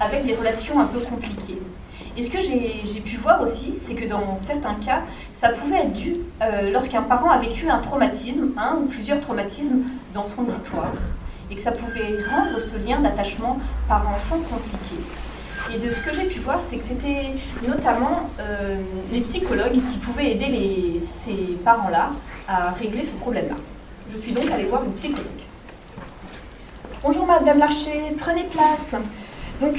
avec des relations un peu compliquées. Et ce que j'ai pu voir aussi, c'est que dans certains cas, ça pouvait être dû lorsqu'un parent a vécu un traumatisme, un ou plusieurs traumatismes dans son histoire, et que ça pouvait rendre ce lien d'attachement parent-enfant compliqué. Et de ce que j'ai pu voir, c'est que c'était notamment les psychologues qui pouvaient aider ces parents-là à régler ce problème-là. Je suis donc allée voir une psychologue. Bonjour Madame Larcher, prenez place. Donc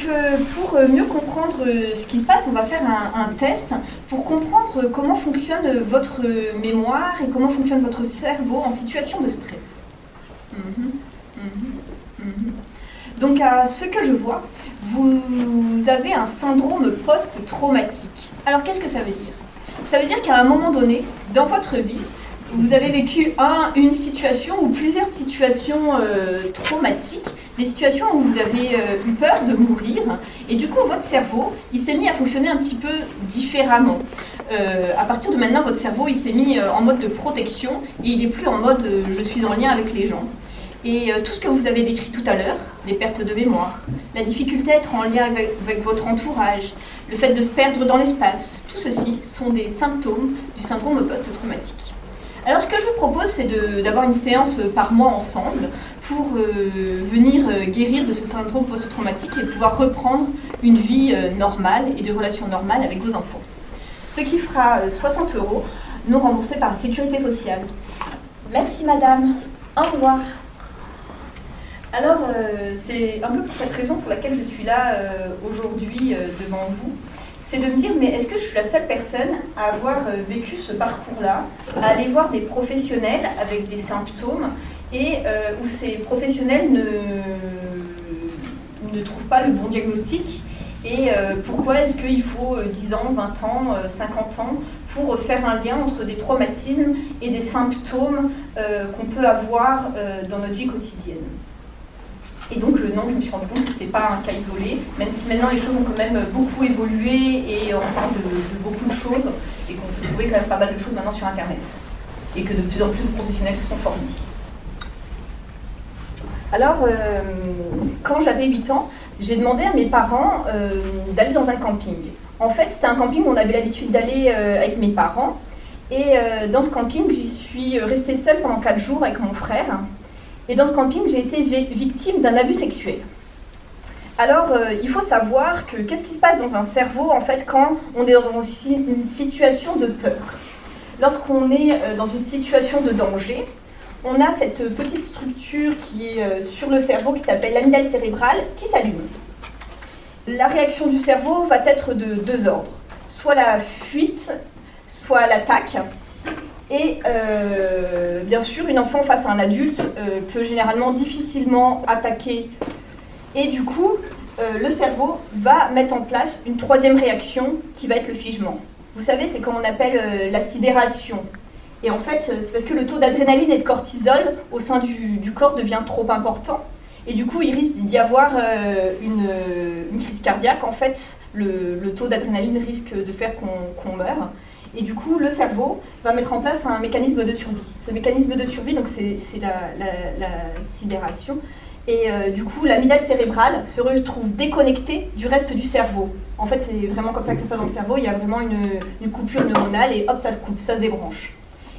pour mieux comprendre ce qui se passe, on va faire un test pour comprendre comment fonctionne votre mémoire et comment fonctionne votre cerveau en situation de stress. Donc à ce que je vois, vous avez un syndrome post-traumatique. Alors qu'est-ce que ça veut dire? Ça veut dire qu'à un moment donné, dans votre vie, vous avez vécu une situation ou plusieurs situations traumatiques, des situations où vous avez eu peur de mourir, et du coup votre cerveau, il s'est mis à fonctionner un petit peu différemment. À partir de maintenant, votre cerveau, il s'est mis en mode de protection, et il n'est plus en mode je suis en lien avec les gens. Et tout ce que vous avez décrit tout à l'heure, les pertes de mémoire, la difficulté à être en lien avec votre entourage, le fait de se perdre dans l'espace, tout ceci sont des symptômes du syndrome post-traumatique. Alors ce que je vous propose, c'est d'avoir une séance par mois ensemble pour venir guérir de ce syndrome post-traumatique et pouvoir reprendre une vie normale et de relations normales avec vos enfants. Ce qui fera 60 € non remboursés par la Sécurité sociale. Merci madame, au revoir. Alors c'est un peu pour cette raison pour laquelle je suis là aujourd'hui devant vous. C'est de me dire, mais est-ce que je suis la seule personne à avoir vécu ce parcours-là, à aller voir des professionnels avec des symptômes et où ces professionnels ne trouvent pas le bon diagnostic et pourquoi est-ce qu'il faut 10 ans, 20 ans, 50 ans pour faire un lien entre des traumatismes et des symptômes qu'on peut avoir dans notre vie quotidienne. Et donc non, je me suis rendu compte que ce n'était pas un cas isolé, même si maintenant les choses ont quand même beaucoup évolué et on parle de beaucoup de choses et qu'on peut trouver quand même pas mal de choses maintenant sur Internet et que de plus en plus de professionnels se sont formés. Alors, quand j'avais 8 ans, j'ai demandé à mes parents d'aller dans un camping. En fait, c'était un camping où on avait l'habitude d'aller avec mes parents et dans ce camping, j'y suis restée seule pendant 4 jours avec mon frère. Et dans ce camping, j'ai été victime d'un abus sexuel. Alors, il faut savoir que qu'est-ce qui se passe dans un cerveau, en fait, quand on est dans une situation de peur. Lorsqu'on est dans une situation de danger, on a cette petite structure qui est sur le cerveau, qui s'appelle l'amygdale cérébrale, qui s'allume. La réaction du cerveau va être de 2 ordres. Soit la fuite, soit l'attaque. Et bien sûr, une enfant face à un adulte peut généralement difficilement attaquer. Et du coup, le cerveau va mettre en place une 3e réaction qui va être le figement. Vous savez, c'est comme on appelle la sidération. Et en fait, c'est parce que le taux d'adrénaline et de cortisol au sein du corps devient trop important. Et du coup, il risque d'y avoir une crise cardiaque. En fait, le taux d'adrénaline risque de faire qu'on meurt. Et du coup, le cerveau va mettre en place un mécanisme de survie. Ce mécanisme de survie, donc c'est la sidération. Et du coup, l'amygdale cérébrale se retrouve déconnectée du reste du cerveau. En fait, c'est vraiment comme ça que ça se passe dans le cerveau. Il y a vraiment une coupure neuronale et hop, ça se coupe, ça se débranche.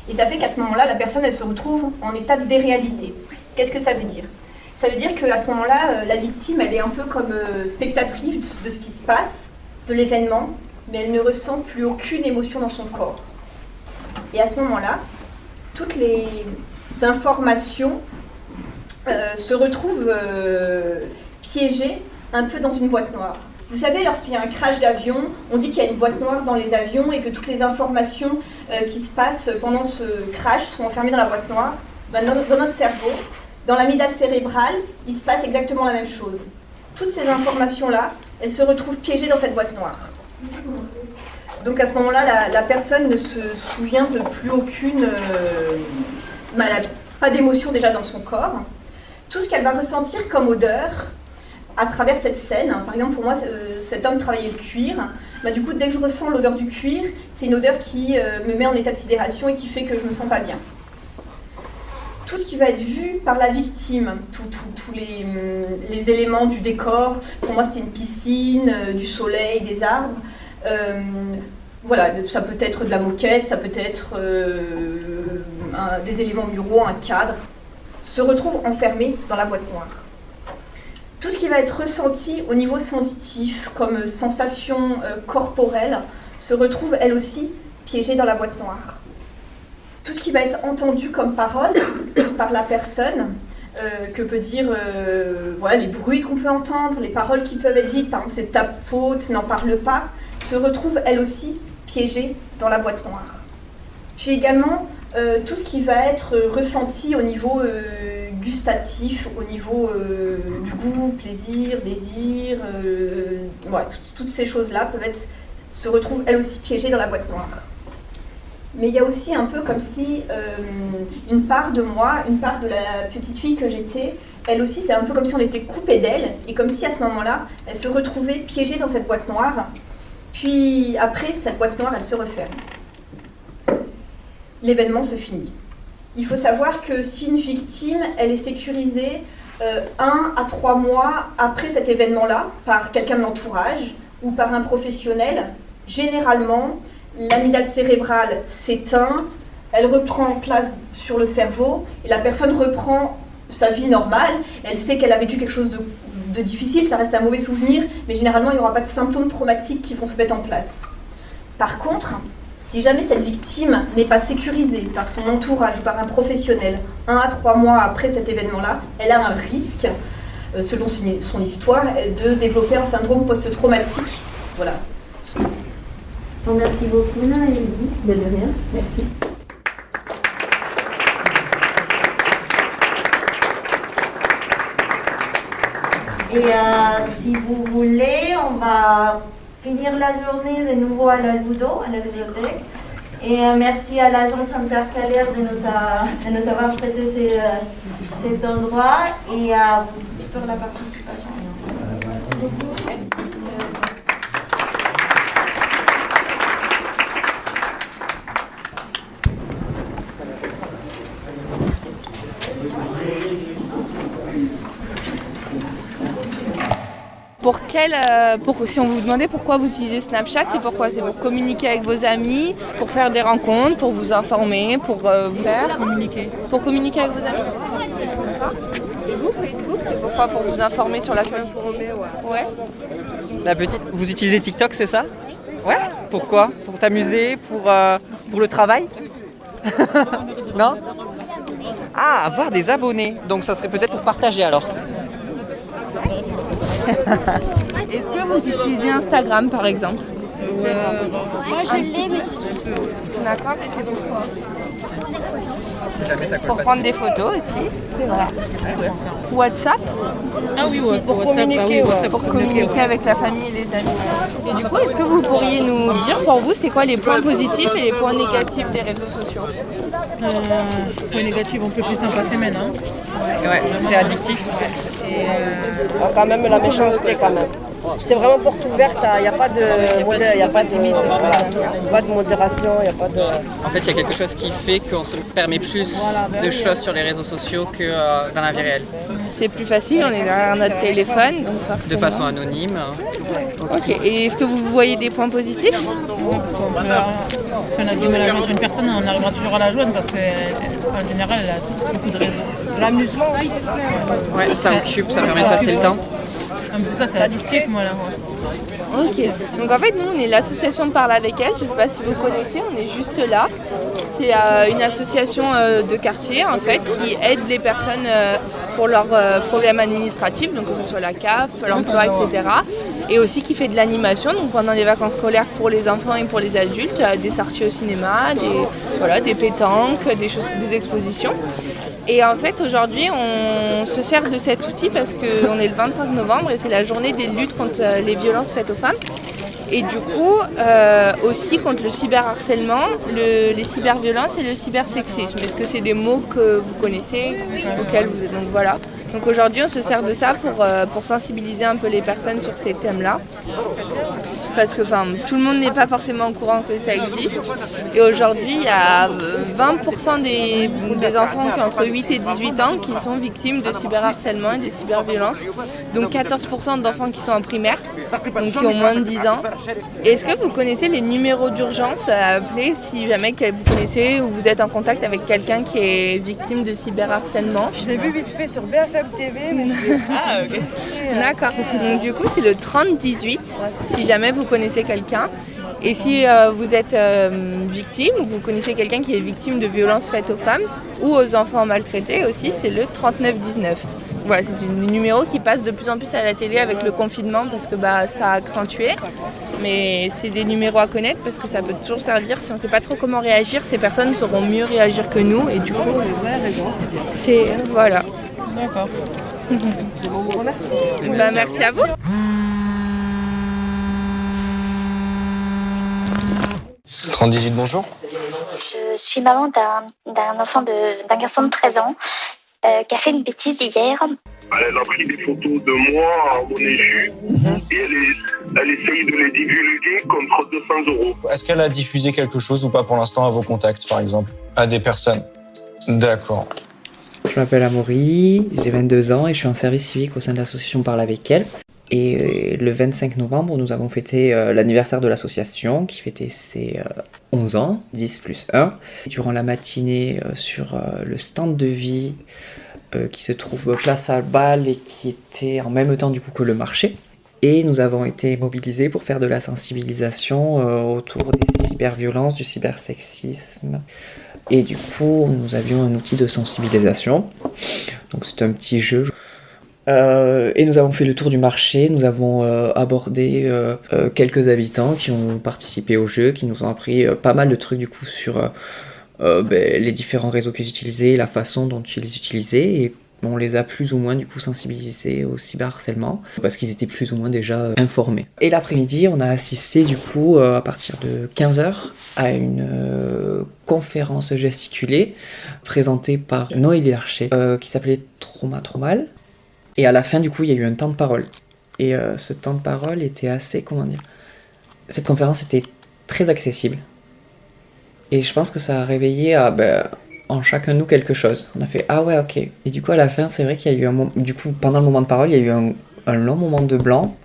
Et ça fait qu'à ce moment-là, la personne, elle se retrouve en état de déréalité. Qu'est-ce que ça veut dire? Ça veut dire qu'à ce moment-là, la victime, elle est un peu comme spectatrice de ce qui se passe, de l'événement, mais elle ne ressent plus aucune émotion dans son corps. Et à ce moment-là, toutes les informations se retrouvent piégées un peu dans une boîte noire. Vous savez, lorsqu'il y a un crash d'avion, on dit qu'il y a une boîte noire dans les avions et que toutes les informations qui se passent pendant ce crash sont enfermées dans la boîte noire. Ben, dans notre cerveau, dans l'amygdale cérébrale, il se passe exactement la même chose. toutes ces informations-là, elles se retrouvent piégées dans cette boîte noire. Donc à ce moment-là, la personne ne se souvient de plus aucune... elle n'a pas d'émotion déjà dans son corps. Tout ce qu'elle va ressentir comme odeur à travers cette scène, par exemple pour moi, cet homme travaillait le cuir, du coup dès que je ressens l'odeur du cuir, c'est une odeur qui me met en état de sidération et qui fait que je me sens pas bien. Tout ce qui va être vu par la victime, tous les éléments du décor, pour moi c'était une piscine, du soleil, des arbres, voilà, ça peut être de la moquette, ça peut être des éléments muraux, un cadre, se retrouve enfermé dans la boîte noire. Tout ce qui va être ressenti au niveau sensitif, comme sensation corporelle, se retrouve elle aussi piégée dans la boîte noire. Tout ce qui va être entendu comme parole par la personne, que peut dire voilà, les bruits qu'on peut entendre, les paroles qui peuvent être dites, par exemple c'est ta faute, n'en parle pas, se retrouve elle aussi piégée dans la boîte noire. Puis également tout ce qui va être ressenti au niveau gustatif, au niveau du goût, plaisir, désir, voilà, toutes ces choses-là se retrouvent elles aussi piégées dans la boîte noire. Mais il y a aussi un peu comme si une part de moi, une part de la petite fille que j'étais, elle aussi c'est un peu comme si on était coupé d'elle, et comme si à ce moment-là, elle se retrouvait piégée dans cette boîte noire, puis après cette boîte noire elle se referme. L'événement se finit. Il faut savoir que si une victime, elle est sécurisée 1 à 3 mois après cet événement-là, par quelqu'un de l'entourage ou par un professionnel, généralement, l'amygdale cérébrale s'éteint, elle reprend place sur le cerveau et la personne reprend sa vie normale. Elle sait qu'elle a vécu quelque chose de difficile, ça reste un mauvais souvenir, mais généralement, il n'y aura pas de symptômes traumatiques qui vont se mettre en place. Par contre, si jamais cette victime n'est pas sécurisée par son entourage ou par un professionnel 1 à 3 mois après cet événement-là, elle a un risque, selon son histoire, de développer un syndrome post-traumatique. Voilà. Bon, merci beaucoup, Naïli. De rien, merci. Et si vous voulez, on va finir la journée de nouveau à la Ludo, à la bibliothèque. Et merci à l'agence intercalaire de nous avoir prêté cet endroit et à vous pour la participation aussi. Merci. Si on vous demandait pourquoi vous utilisez Snapchat, c'est pourquoi? C'est pour communiquer avec vos amis, pour faire des rencontres, pour vous informer, pour vous faire communiquer. Pour communiquer avec vos amis. Et vous, Facebook, c'est pourquoi? Pour vous informer sur la communauté. Ouais. La petite, vous utilisez TikTok, c'est ça? Ouais. Pourquoi? Pour t'amuser, pour le travail? Non? Ah, avoir des abonnés. Donc ça serait peut-être pour partager alors. Est-ce que vous utilisez Instagram par exemple? Moi je l'ai, mais... D'accord, mais c'est pourquoi? Pour prendre des photos aussi. Voilà. WhatsApp? Ah oui, ouais, pour WhatsApp, communiquer, WhatsApp, pour communiquer avec la famille et les amis. Et du coup, est-ce que vous pourriez nous dire pour vous, c'est quoi les points positifs et les points négatifs des réseaux sociaux? Les points négatifs, on peut plus en passer maintenant. Ouais, c'est addictif. Et quand même la méchanceté quand même. C'est vraiment porte ouverte, il n'y a pas de limite, pas de modération, il n'y a pas de... En fait, il y a quelque chose qui fait qu'on se permet plus de choses sur les réseaux sociaux que dans la vie réelle. C'est plus facile, on est derrière notre téléphone. Donc forcément... De façon anonyme. Ok, et est-ce que vous voyez des points positifs? Parce qu'on peut, si on a du mal à joindre une personne, on arrivera toujours à la joindre parce qu'en général, elle a beaucoup de réseaux. L'amusement aussi. Ouais, ça occupe, ça permet de passer le temps. Ah, mais c'est ça, c'est addictif, moi là. Ok, donc en fait nous on est l'association Parle avec elle, je ne sais pas si vous connaissez, on est juste là. C'est une association de quartier en fait qui aide les personnes pour leurs problèmes administratifs, donc que ce soit la CAF, l'emploi, etc. Et aussi qui fait de l'animation, donc pendant les vacances scolaires pour les enfants et pour les adultes, des sorties au cinéma, des pétanques, des expositions. Et en fait, aujourd'hui, on se sert de cet outil parce qu'on est le 25 novembre et c'est la journée des luttes contre les violences faites aux femmes. Et du coup, aussi contre le cyberharcèlement, les cyberviolences et le cybersexisme. Est-ce que c'est des mots que vous connaissez, auxquels vous êtes... Donc voilà. Donc aujourd'hui, on se sert de ça pour sensibiliser un peu les personnes sur ces thèmes-là. Parce que tout le monde n'est pas forcément au courant que ça existe. Et aujourd'hui, il y a 20% des enfants qui ont entre 8 et 18 ans qui sont victimes de cyberharcèlement et de cyberviolence. Donc 14% d'enfants qui sont en primaire, donc qui ont moins de 10 ans. Et est-ce que vous connaissez les numéros d'urgence à appeler si jamais vous connaissez ou vous êtes en contact avec quelqu'un qui est victime de cyberharcèlement? Je l'ai vu vite fait sur BFM TV, mais je l'ai pas testé. D'accord. Donc du coup, c'est le 30-18, si jamais vous connaissez quelqu'un. Et si vous êtes victime ou vous connaissez quelqu'un qui est victime de violences faites aux femmes ou aux enfants maltraités aussi, c'est le 39-19. Voilà, c'est un numéro qui passe de plus en plus à la télé avec le confinement parce que ça a accentué. Mais c'est des numéros à connaître parce que ça peut toujours servir. Si on ne sait pas trop comment réagir, ces personnes sauront mieux réagir que nous. Et du coup, c'est bien. Voilà. D'accord. Merci. Merci à vous. « 30-18, bonjour. Je suis maman d'un garçon de 13 ans qui a fait une bêtise hier. Elle a pris des photos de moi à mon insu et elle essaye de les divulguer contre 200 €. Est-ce qu'elle a diffusé quelque chose ou pas pour l'instant à vos contacts, par exemple? À des personnes? D'accord. Je m'appelle Amaury, j'ai 22 ans et je suis en service civique au sein de l'association Parle avec elle. Et le 25 novembre, nous avons fêté l'anniversaire de l'association qui fêtait ses 11 ans, 10 plus 1. Durant la matinée, sur le stand de vie qui se trouve place à Bâle et qui était en même temps du coup que le marché. Et nous avons été mobilisés pour faire de la sensibilisation autour des cyberviolences, du cybersexisme. Et du coup, nous avions un outil de sensibilisation. Donc c'est un petit jeu. Et nous avons fait le tour du marché, nous avons abordé quelques habitants qui ont participé au jeu, qui nous ont appris pas mal de trucs du coup sur les différents réseaux qu'ils utilisaient, la façon dont ils les utilisaient, et on les a plus ou moins du coup sensibilisés au cyberharcèlement parce qu'ils étaient plus ou moins déjà informés. Et l'après-midi, on a assisté du coup à partir de 15h à une conférence gesticulée présentée par Noélie Larcher qui s'appelait Trauma trop mal. Et à la fin, du coup, il y a eu un temps de parole. Et ce temps de parole était assez, cette conférence était très accessible. Et je pense que ça a réveillé en chacun de nous quelque chose. On a fait « Ah ouais, ok ». Et du coup, à la fin, c'est vrai qu'il y a eu pendant le moment de parole, il y a eu un long moment de blanc.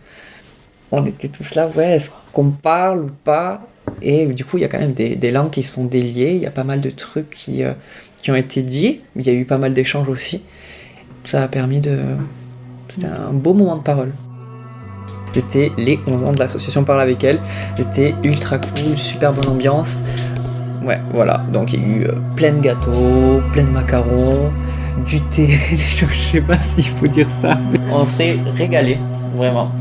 On était tous là, ouais, est-ce qu'on parle ou pas? Et du coup, il y a quand même des langues qui sont déliées. Il y a pas mal de trucs qui ont été dits. Il y a eu pas mal d'échanges aussi. Ça a permis C'était un beau moment de parole. C'était les 11 ans de l'association Parle avec elle. C'était ultra cool, super bonne ambiance. Ouais, voilà. Donc il y a eu plein de gâteaux, plein de macarons, du thé, des choses, je sais pas s'il faut dire ça. On s'est régalé, vraiment.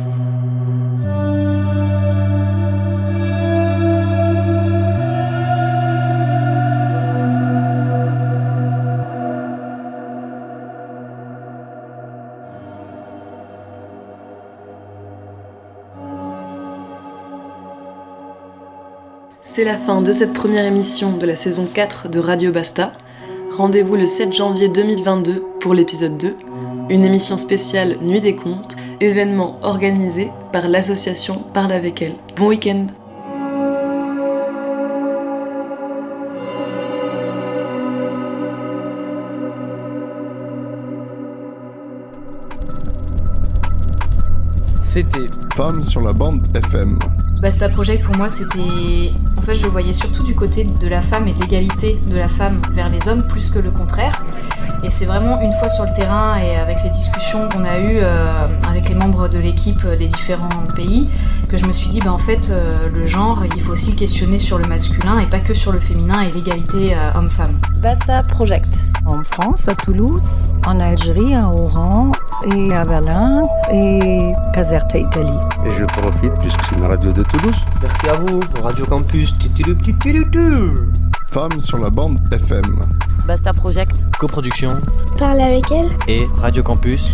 C'est la fin de cette première émission de la saison 4 de Radio Basta. Rendez-vous le 7 janvier 2022 pour l'épisode 2, une émission spéciale Nuit des Contes, événement organisé par l'association Parle avec elle. Bon week-end. C'était Femmes sur la bande FM. Basta Project pour moi c'était... En fait je le voyais surtout du côté de la femme et de l'égalité de la femme vers les hommes plus que le contraire. Et c'est vraiment une fois sur le terrain et avec les discussions qu'on a eues avec les membres de l'équipe des différents pays que je me suis dit en fait le genre il faut aussi le questionner sur le masculin et pas que sur le féminin et l'égalité homme-femme. Basta Project. En France, à Toulouse, en Algérie, à Oran et à Berlin et Caserta, Italie. Et je profite puisque c'est une radio de Toulouse. Merci à vous, Radio Campus. Femmes sur la bande FM. Basta Project, Coproduction Parle avec elle et Radio Campus.